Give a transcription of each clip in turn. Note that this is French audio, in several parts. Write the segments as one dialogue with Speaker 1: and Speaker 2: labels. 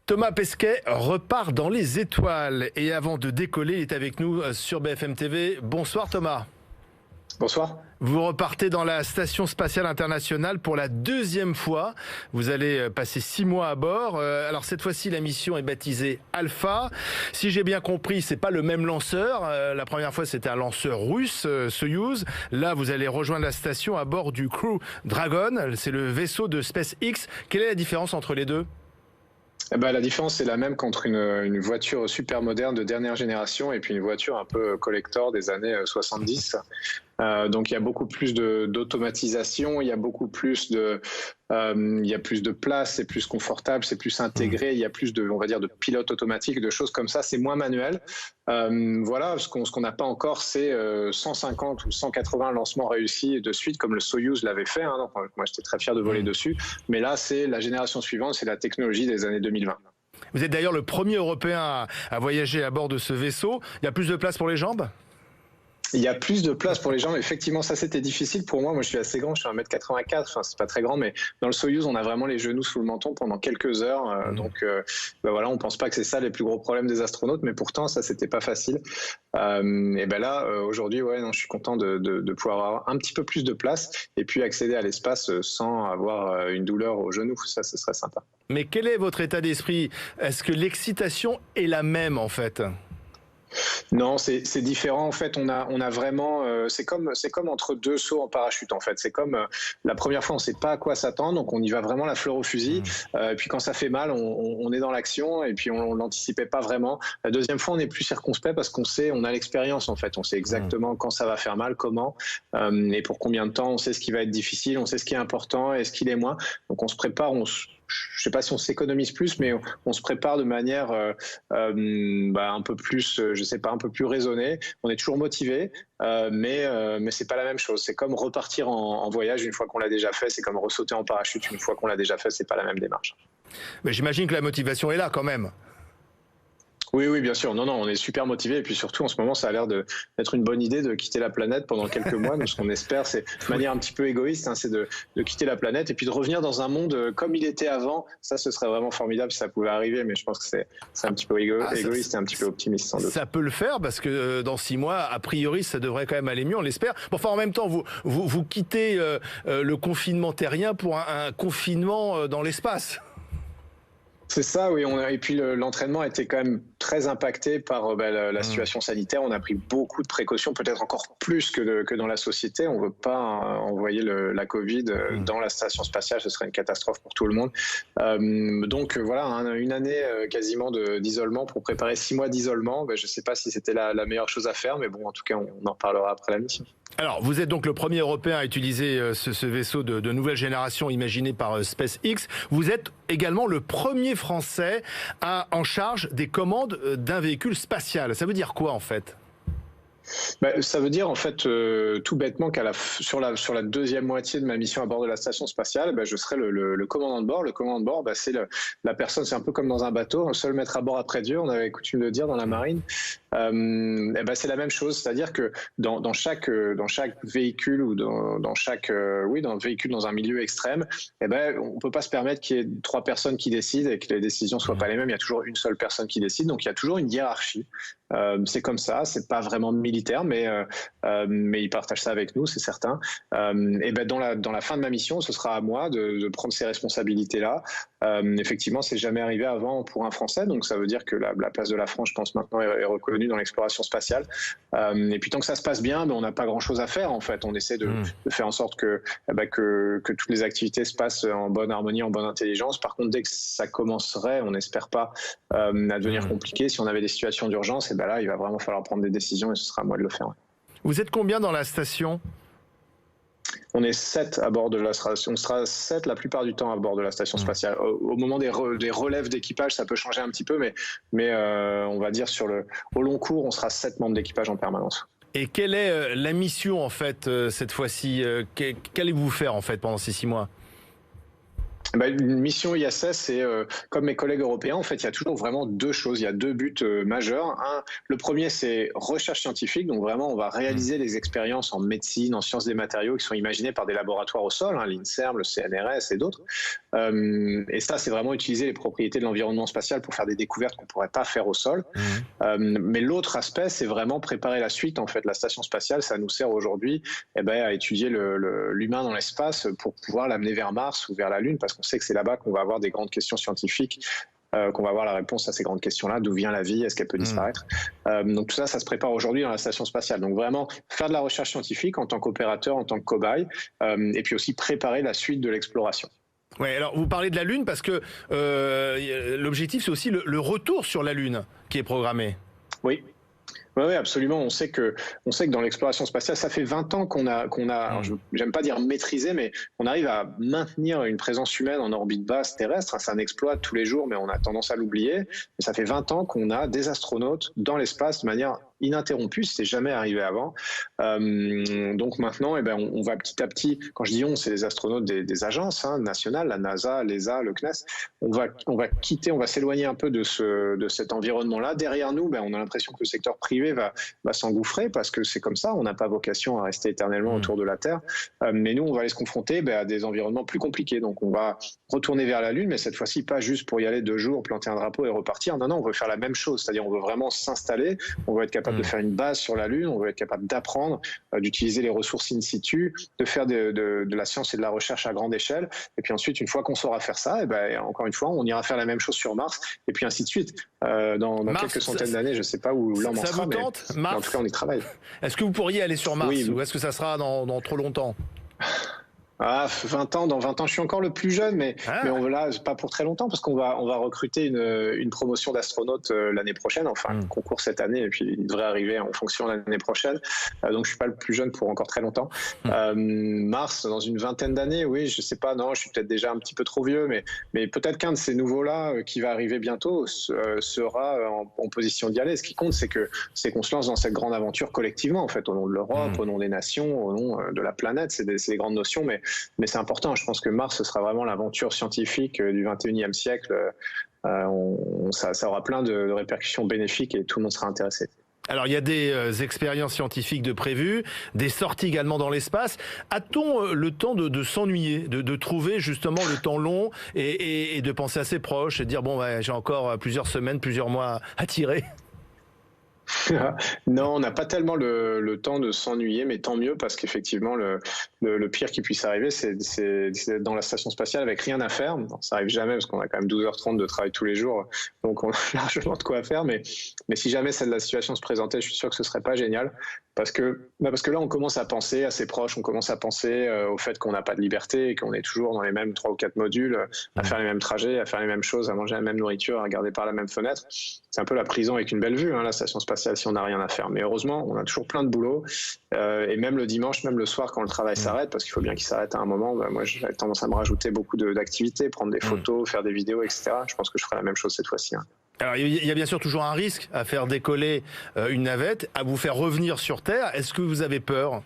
Speaker 1: Thomas Pesquet repart dans les étoiles et avant de décoller, il est avec nous sur BFM TV. Bonsoir Thomas.
Speaker 2: Bonsoir.
Speaker 1: Vous repartez dans la Station Spatiale Internationale pour la deuxième fois. Vous allez passer 6 mois à bord. Alors cette fois-ci, la mission est baptisée Alpha. Si j'ai bien compris, c'est pas le même lanceur. La première fois, c'était un lanceur russe, Soyouz. Là, vous allez rejoindre la station à bord du Crew Dragon. C'est le vaisseau de SpaceX. Quelle est la différence entre les deux ?
Speaker 2: La différence est la même qu'entre une voiture super moderne de dernière génération et puis une voiture un peu collector des années 70. Donc il y a beaucoup plus d'automatisation, il y a beaucoup plus il y a plus de place, c'est plus confortable, c'est plus intégré, il y a plus de, on va dire, de pilotes automatiques, de choses comme ça, c'est moins manuel. Voilà, ce qu'on n'a pas encore, c'est 150 ou 180 lancements réussis de suite, comme le Soyouz l'avait fait. Donc, moi, j'étais très fier de voler dessus. Mais là, c'est la génération suivante, c'est la technologie des années 2020.
Speaker 1: Vous êtes d'ailleurs le premier Européen à voyager à bord de ce vaisseau. Il y a plus de place pour les jambes ?
Speaker 2: Il y a plus de place pour les jambes. Effectivement, ça, c'était difficile pour moi. Moi, je suis assez grand, je suis 1m84. Enfin, c'est pas très grand, mais dans le Soyouz, on a vraiment les genoux sous le menton pendant quelques heures. Donc, voilà, on pense pas que c'est ça les plus gros problèmes des astronautes, mais pourtant, ça, c'était pas facile. Aujourd'hui, je suis content de pouvoir avoir un petit peu plus de place et puis accéder à l'espace sans avoir une douleur au genou. Ça, ce serait sympa.
Speaker 1: Mais quel est votre état d'esprit ? Est-ce que l'excitation est la même, en fait ?
Speaker 2: Non, c'est différent. En fait, on a vraiment, c'est comme entre deux sauts en parachute. En fait, c'est comme la première fois, on ne sait pas à quoi s'attendre, donc on y va vraiment la fleur au fusil. Et puis quand ça fait mal, on est dans l'action et puis on l'anticipait pas vraiment. La deuxième fois, on est plus circonspect parce qu'on sait, on a l'expérience en fait. On sait exactement quand ça va faire mal, comment et pour combien de temps. On sait ce qui va être difficile, on sait ce qui est important et ce qui l'est moins. Donc on se prépare, je ne sais pas si on s'économise plus, mais on se prépare de manière un peu plus, un peu plus raisonnée. On est toujours motivé, mais c'est pas la même chose. C'est comme repartir en voyage une fois qu'on l'a déjà fait. C'est comme ressauter en parachute une fois qu'on l'a déjà fait. C'est pas la même démarche.
Speaker 1: Mais j'imagine que la motivation est là quand même.
Speaker 2: Oui, bien sûr. Non, on est super motivé. Et puis surtout, en ce moment, ça a l'air d'être une bonne idée de quitter la planète pendant quelques mois. Donc, ce qu'on espère, c'est de manière un petit peu égoïste, c'est de quitter la planète et puis de revenir dans un monde comme il était avant. Ça, ce serait vraiment formidable si ça pouvait arriver. Mais je pense que c'est un petit peu égoïste et un petit peu optimiste, sans doute.
Speaker 1: Ça peut le faire parce que dans 6 mois, a priori, ça devrait quand même aller mieux, on l'espère. Bon, enfin, en même temps, vous quittez le confinement terrien pour un confinement dans l'espace.
Speaker 2: C'est ça, oui. Et puis l'entraînement a été quand même très impacté par la situation sanitaire. On a pris beaucoup de précautions, peut-être encore plus que dans la société. On ne veut pas envoyer la Covid dans la station spatiale, ce serait une catastrophe pour tout le monde. Donc voilà, une année quasiment d'isolement pour préparer 6 mois d'isolement. Je ne sais pas si c'était la meilleure chose à faire, mais bon, en tout cas, on en reparlera après la mission.
Speaker 1: Alors, vous êtes donc le premier Européen à utiliser ce vaisseau de nouvelle génération imaginé par SpaceX. Vous êtes également le premier Français en charge des commandes d'un véhicule spatial. Ça veut dire quoi en fait ?
Speaker 2: Ça veut dire en fait tout bêtement sur la deuxième moitié de ma mission à bord de la station spatiale, je serai le commandant de bord. Le commandant de bord, c'est la personne, c'est un peu comme dans un bateau, seul maître à bord après Dieu, on avait coutume de dire dans la marine. C'est la même chose, c'est-à-dire que dans chaque véhicule ou dans le véhicule dans un milieu extrême, on peut pas se permettre qu'il y ait 3 personnes qui décident et que les décisions soient pas les mêmes. Il y a toujours une seule personne qui décide, donc il y a toujours une hiérarchie. C'est comme ça, c'est pas vraiment militaire, mais ils partagent ça avec nous, c'est certain. Dans la fin de ma mission, ce sera à moi de prendre ces responsabilités-là. Effectivement, c'est jamais arrivé avant pour un Français, donc ça veut dire que la place de la France, je pense maintenant, est reconnue dans l'exploration spatiale. Et puis tant que ça se passe bien, on n'a pas grand-chose à faire en fait. On essaie de faire en sorte que toutes les activités se passent en bonne harmonie, en bonne intelligence. Par contre, dès que ça commencerait, on n'espère pas à devenir compliqué. Si on avait des situations d'urgence, là, il va vraiment falloir prendre des décisions et ce sera à moi de le faire.
Speaker 1: Vous êtes combien dans la station ?
Speaker 2: On est 7 à bord de la station. On sera 7 la plupart du temps à bord de la station spatiale. Au moment des relèves d'équipage, ça peut changer un petit peu, mais on va dire au long cours, on sera 7 membres d'équipage en permanence.
Speaker 1: Et quelle est la mission en fait cette fois-ci ? Qu'allez-vous faire en fait pendant ces 6 mois ?
Speaker 2: Une mission ISS, c'est comme mes collègues européens, en fait, il y a toujours vraiment deux choses, il y a deux buts majeurs. Le premier, c'est recherche scientifique, donc vraiment, on va réaliser les expériences en médecine, en sciences des matériaux qui sont imaginées par des laboratoires au sol, l'INSERM, le CNRS et d'autres. Et ça, c'est vraiment utiliser les propriétés de l'environnement spatial pour faire des découvertes qu'on ne pourrait pas faire au sol. Mais l'autre aspect, c'est vraiment préparer la suite. En fait, la station spatiale, ça nous sert aujourd'hui à étudier l'humain dans l'espace pour pouvoir l'amener vers Mars ou vers la Lune, parce qu'on sait que c'est là-bas qu'on va avoir des grandes questions scientifiques, qu'on va avoir la réponse à ces grandes questions-là. D'où vient la vie? Est-ce qu'elle peut disparaître? Donc tout ça, ça se prépare aujourd'hui dans la station spatiale. Donc vraiment, faire de la recherche scientifique en tant qu'opérateur, en tant que cobaye, et puis aussi préparer la suite de l'exploration.
Speaker 1: Ouais, alors vous parlez de la Lune parce que l'objectif, c'est aussi le retour sur la Lune qui est programmé.
Speaker 2: Oui. Oui, absolument. On sait que dans l'exploration spatiale, ça fait 20 ans qu'on a, alors j'aime pas dire maîtrisé, mais on arrive à maintenir une présence humaine en orbite basse terrestre. C'est un exploit tous les jours, mais on a tendance à l'oublier. Mais ça fait 20 ans qu'on a des astronautes dans l'espace de manière ininterrompue, c'était jamais arrivé avant. Donc maintenant, on va petit à petit, quand je dis on, c'est les astronautes des agences nationales, la NASA, l'ESA, le CNES, on va s'éloigner un peu de cet environnement-là. Derrière nous, on a l'impression que le secteur privé va s'engouffrer parce que c'est comme ça, on n'a pas vocation à rester éternellement autour de la Terre. Mais nous, on va aller se confronter à des environnements plus compliqués. Donc on va retourner vers la Lune, mais cette fois-ci, pas juste pour y aller 2 jours, planter un drapeau et repartir. Non, on veut faire la même chose, c'est-à-dire on veut vraiment s'installer, on veut être capable de faire une base sur la Lune, on veut être capable d'apprendre, d'utiliser les ressources in situ, de faire de la science et de la recherche à grande échelle. Et puis ensuite, une fois qu'on saura faire ça, encore une fois, on ira faire la même chose sur Mars, et puis ainsi de suite. Dans Mars, quelques centaines d'années, je ne sais pas où l'homme en sera, mais en tout cas, on y travaille.
Speaker 1: Est-ce que vous pourriez aller sur Mars, ou est-ce que ça sera dans trop longtemps?
Speaker 2: Dans 20 ans, je suis encore le plus jeune, mais là, pas pour très longtemps, parce qu'on va recruter une promotion d'astronaute l'année prochaine, enfin, un concours cette année, et puis il devrait arriver en fonction l'année prochaine. Donc, je suis pas le plus jeune pour encore très longtemps. Mars, dans une vingtaine d'années, oui, je sais pas, non, je suis peut-être déjà un petit peu trop vieux, mais peut-être qu'un de ces nouveaux-là, qui va arriver bientôt, sera en position d'y aller. Ce qui compte, c'est qu'on se lance dans cette grande aventure collectivement, en fait, au nom de l'Europe, au nom des nations, au nom de la planète. C'est des grandes notions, mais c'est important. Je pense que Mars, ce sera vraiment l'aventure scientifique du 21e siècle. Ça aura plein de répercussions bénéfiques et tout le monde sera intéressé.
Speaker 1: Alors, il y a des expériences scientifiques de prévues, des sorties également dans l'espace. A-t-on le temps de s'ennuyer, de trouver justement le temps long et de penser à ses proches et de dire, bon, j'ai encore plusieurs semaines, plusieurs mois à tirer?
Speaker 2: Non, on n'a pas tellement le temps de s'ennuyer, mais tant mieux, parce qu'effectivement, le pire qui puisse arriver, c'est d'être dans la station spatiale avec rien à faire. Non, ça arrive jamais, parce qu'on a quand même 12h30 de travail tous les jours, donc on a largement de quoi faire, mais si jamais la situation se présentait, je suis sûr que ce serait pas génial, parce que là, on commence à penser à ses proches, on commence à penser au fait qu'on n'a pas de liberté et qu'on est toujours dans les mêmes 3 ou 4 modules, à faire les mêmes trajets, à faire les mêmes choses, à manger la même nourriture, à regarder par la même fenêtre. C'est un peu la prison avec une belle vue, la station spatiale, si on n'a rien à faire. Mais heureusement, on a toujours plein de boulot. Et même le dimanche, même le soir, quand le travail s'arrête, parce qu'il faut bien qu'il s'arrête à un moment, moi, j'ai tendance à me rajouter beaucoup d'activités, prendre des photos, faire des vidéos, etc. Je pense que je ferai la même chose cette fois-ci.
Speaker 1: Alors, il y a bien sûr toujours un risque à faire décoller une navette, à vous faire revenir sur Terre. Est-ce que vous avez peur ?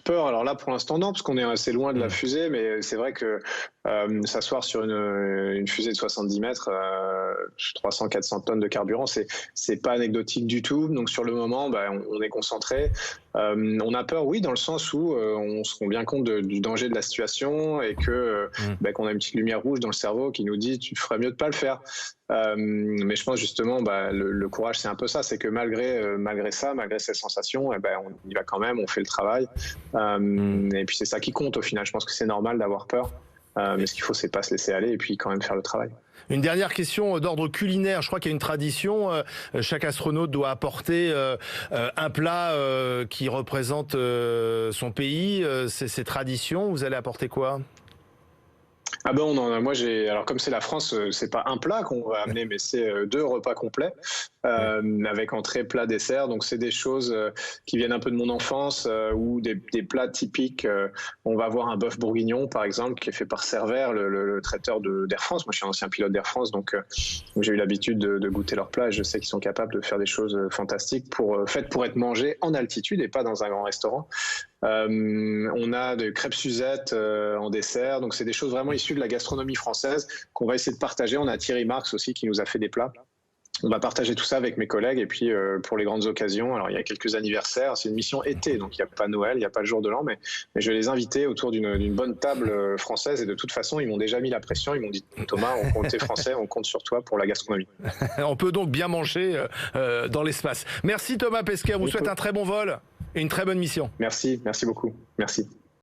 Speaker 2: Peur, alors là pour l'instant non, parce qu'on est assez loin de la fusée, mais c'est vrai que s'asseoir sur une fusée de 70 mètres, 300-400 tonnes de carburant, c'est pas anecdotique du tout. Donc sur le moment, on est concentré. On a peur, oui, dans le sens où on se rend bien compte du danger de la situation et que qu'on a une petite lumière rouge dans le cerveau qui nous dit tu ferais mieux de pas le faire. Mais je pense justement, le courage, c'est un peu ça, c'est que malgré ça, malgré ces sensations, on y va quand même, on fait le travail. Et puis c'est ça qui compte au final. Je pense que c'est normal d'avoir peur, mais ce qu'il faut, c'est pas se laisser aller et puis quand même faire le travail.
Speaker 1: Une dernière question d'ordre culinaire. Je crois qu'il y a une tradition. Chaque astronaute doit apporter un plat qui représente son pays. Ces traditions, vous allez apporter quoi ?
Speaker 2: Alors comme c'est la France, c'est pas un plat qu'on va amener, mais c'est 2 repas complets avec entrée, plat, dessert. Donc c'est des choses qui viennent un peu de mon enfance ou des plats typiques. On va avoir un bœuf bourguignon par exemple qui est fait par Cervère, le traiteur d'Air France. Moi je suis un ancien pilote d'Air France, donc j'ai eu l'habitude de goûter leurs plats et je sais qu'ils sont capables de faire des choses fantastiques faites pour être mangées en altitude et pas dans un grand restaurant. On a de crêpes Suzette en dessert. Donc c'est des choses vraiment issues de la gastronomie française qu'on va essayer de partager. On a Thierry Marx aussi qui nous a fait des plats. On va partager tout ça avec mes collègues et puis pour les grandes occasions, alors il y a quelques anniversaires, c'est une mission été, donc il n'y a pas Noël, il n'y a pas le jour de l'an, mais je vais les inviter autour d'une bonne table française et de toute façon, ils m'ont déjà mis la pression, ils m'ont dit Thomas, on compte, t'es français, on compte sur toi pour la gastronomie.
Speaker 1: On peut donc bien manger dans l'espace. Merci Thomas Pesquet, on vous souhaite un très bon vol et une très bonne mission.
Speaker 2: Merci beaucoup, merci.